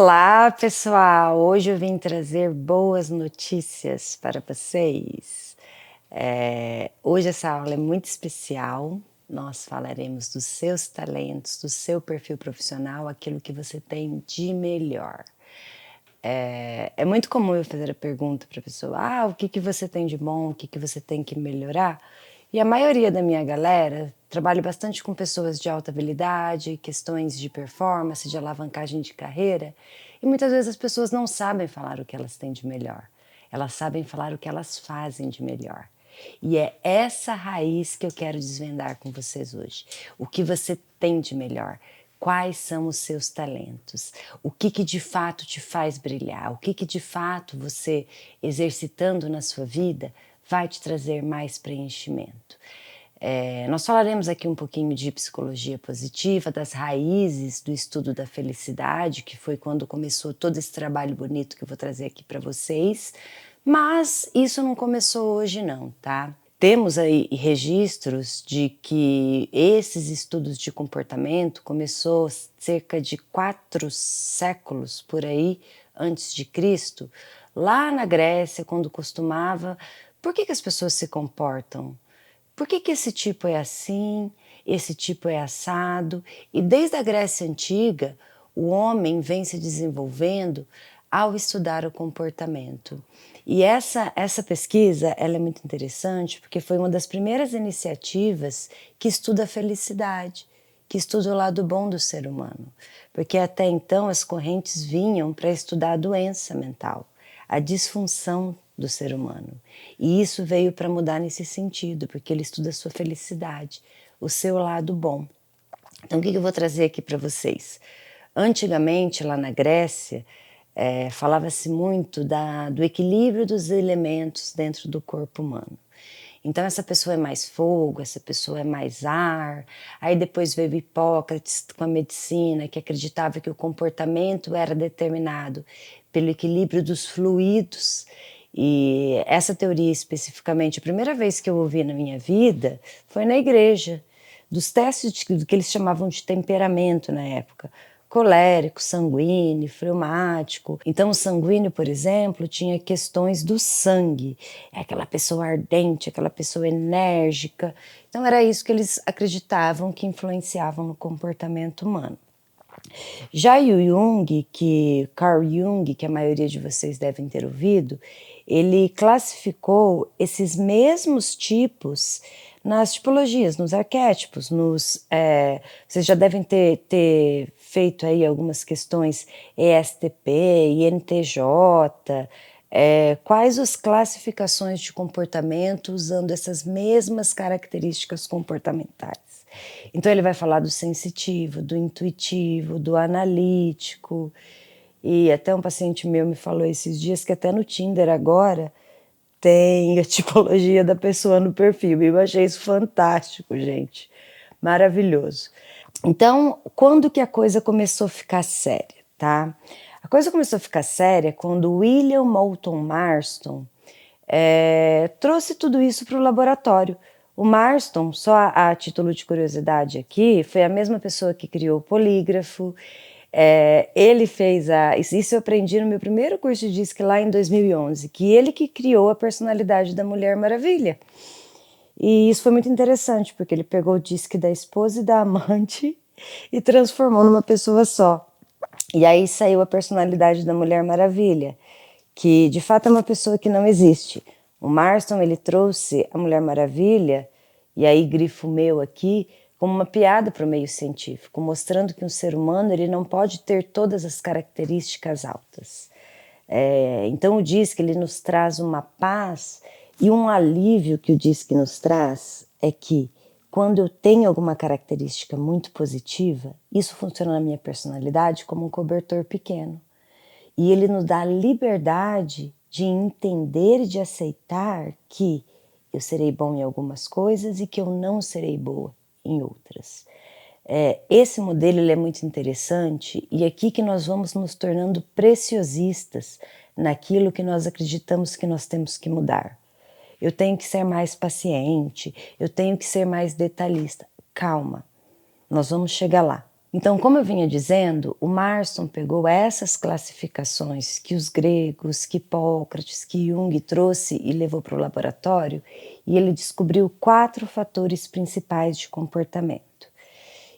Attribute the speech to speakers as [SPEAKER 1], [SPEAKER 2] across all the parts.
[SPEAKER 1] Olá, pessoal! Hoje eu vim trazer boas notícias para vocês. Hoje essa aula é muito especial. Nós falaremos dos seus talentos, do seu perfil profissional, aquilo que você tem de melhor. É muito comum eu fazer a pergunta para a pessoa: o que que você tem de bom, o que que você tem que melhorar? E a maioria da minha galera trabalho bastante com pessoas de alta habilidade, questões de performance, de alavancagem de carreira, e muitas vezes as pessoas não sabem falar o que elas têm de melhor. Elas sabem falar o que elas fazem de melhor. E é essa raiz que eu quero desvendar com vocês hoje. O que você tem de melhor? Quais são os seus talentos? O que que de fato te faz brilhar? O que que de fato você, exercitando na sua vida, vai te trazer mais preenchimento? Nós falaremos aqui um pouquinho de psicologia positiva, das raízes do estudo da felicidade, que foi quando começou todo esse trabalho bonito que eu vou trazer aqui para vocês, mas isso não começou hoje não, tá? Temos aí registros de que esses estudos de comportamento começou cerca de 4 séculos por aí antes de Cristo, lá na Grécia, quando costumava. Por que as pessoas se comportam? Por que que esse tipo é assim, esse tipo é assado? E desde a Grécia Antiga, o homem vem se desenvolvendo ao estudar o comportamento. E essa pesquisa ela é muito interessante porque foi uma das primeiras iniciativas que estuda a felicidade, que estuda o lado bom do ser humano. Porque até então as correntes vinham para estudar a doença mental, a disfunção do ser humano. E isso veio para mudar nesse sentido, porque ele estuda a sua felicidade, o seu lado bom. Então, o que eu vou trazer aqui para vocês? Antigamente, lá na Grécia, falava-se muito do equilíbrio dos elementos dentro do corpo humano. Então, essa pessoa é mais fogo, essa pessoa é mais ar. Aí depois veio Hipócrates com a medicina, que acreditava que o comportamento era determinado pelo equilíbrio dos fluidos. E essa teoria especificamente, a primeira vez que eu ouvi na minha vida foi na igreja, dos testes do que eles chamavam de temperamento na época. Colérico, sanguíneo, fleumático. Então o sanguíneo, por exemplo, tinha questões do sangue. É aquela pessoa ardente, aquela pessoa enérgica. Então era isso que eles acreditavam que influenciavam no comportamento humano. Já o Jung, Carl Jung, que a maioria de vocês devem ter ouvido, ele classificou esses mesmos tipos nas tipologias, nos arquétipos, vocês já devem ter feito aí algumas questões ESTP, INTJ, quais as classificações de comportamento usando essas mesmas características comportamentais. Então ele vai falar do sensitivo, do intuitivo, do analítico, e até um paciente meu me falou esses dias que até no Tinder agora tem a tipologia da pessoa no perfil. Eu achei isso fantástico, gente. Maravilhoso. Então, quando que a coisa começou a ficar séria, tá? A coisa começou a ficar séria quando William Moulton Marston trouxe tudo isso para o laboratório. O Marston, só a título de curiosidade aqui, foi a mesma pessoa que criou o polígrafo. Ele fez isso eu aprendi no meu primeiro curso de DISC lá em 2011, que ele que criou a personalidade da Mulher Maravilha. E isso foi muito interessante, porque ele pegou o DISC da esposa e da amante e transformou numa pessoa só. E aí saiu a personalidade da Mulher Maravilha, que de fato é uma pessoa que não existe. O Marston, ele trouxe a Mulher Maravilha, e aí grifo meu aqui, como uma piada para o meio científico, mostrando que um ser humano ele não pode ter todas as características altas. Então o DISC ele nos traz uma paz e um alívio que o DISC nos traz é que quando eu tenho alguma característica muito positiva, isso funciona na minha personalidade como um cobertor pequeno. E ele nos dá a liberdade de entender e de aceitar que eu serei bom em algumas coisas e que eu não serei boa em outras. Esse modelo ele é muito interessante e é aqui que nós vamos nos tornando preciosistas naquilo que nós acreditamos que nós temos que mudar. Eu tenho que ser mais paciente, eu tenho que ser mais detalhista. Calma, nós vamos chegar lá. Então, como eu vinha dizendo, o Marston pegou essas classificações que os gregos, que Hipócrates, que Jung trouxe e levou para o laboratório, e ele descobriu 4 fatores principais de comportamento,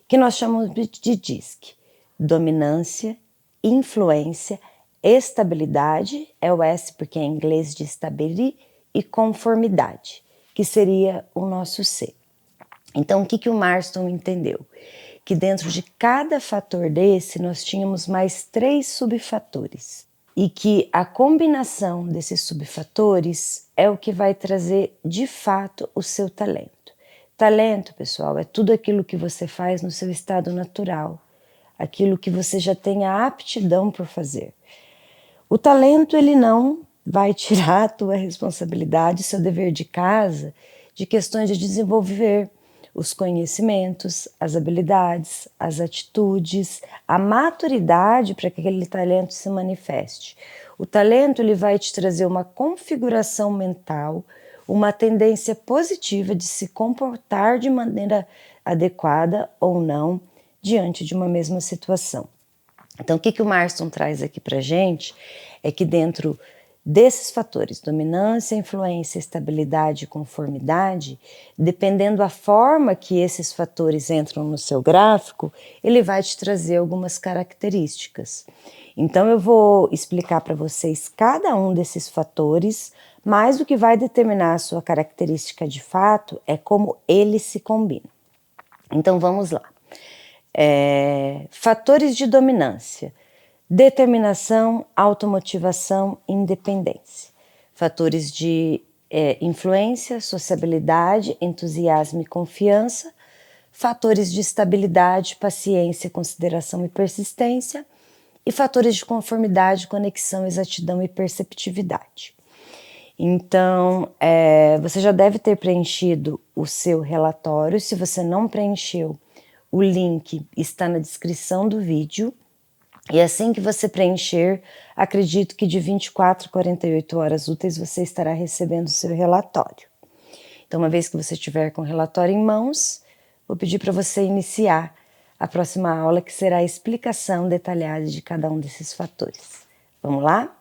[SPEAKER 1] que nós chamamos de DISC: dominância, influência, estabilidade, é o S porque é em inglês de stability, e conformidade, que seria o nosso C. Então, o que o Marston entendeu? Que dentro de cada fator desse, nós tínhamos mais 3 subfatores. E que a combinação desses subfatores é o que vai trazer, de fato, o seu talento. Talento, pessoal, é tudo aquilo que você faz no seu estado natural, aquilo que você já tem a aptidão por fazer. O talento, ele não vai tirar a tua responsabilidade, seu dever de casa, de questões de desenvolver os conhecimentos, as habilidades, as atitudes, a maturidade para que aquele talento se manifeste. O talento, ele vai te trazer uma configuração mental, uma tendência positiva de se comportar de maneira adequada ou não diante de uma mesma situação. Então, o que o Marston traz aqui para a gente é que dentro desses fatores, dominância, influência, estabilidade e conformidade, dependendo da forma que esses fatores entram no seu gráfico, ele vai te trazer algumas características. Então, eu vou explicar para vocês cada um desses fatores, mas o que vai determinar a sua característica de fato é como eles se combinam. Então, vamos lá. Fatores de dominância: determinação, automotivação, independência. Fatores de influência: sociabilidade, entusiasmo e confiança. Fatores de estabilidade: paciência, consideração e persistência. E fatores de conformidade: conexão, exatidão e perceptividade. Então, você já deve ter preenchido o seu relatório. Se você não preencheu, o link está na descrição do vídeo. E assim que você preencher, acredito que de 24 a 48 horas úteis você estará recebendo o seu relatório. Então, uma vez que você estiver com o relatório em mãos, vou pedir para você iniciar a próxima aula, que será a explicação detalhada de cada um desses fatores. Vamos lá?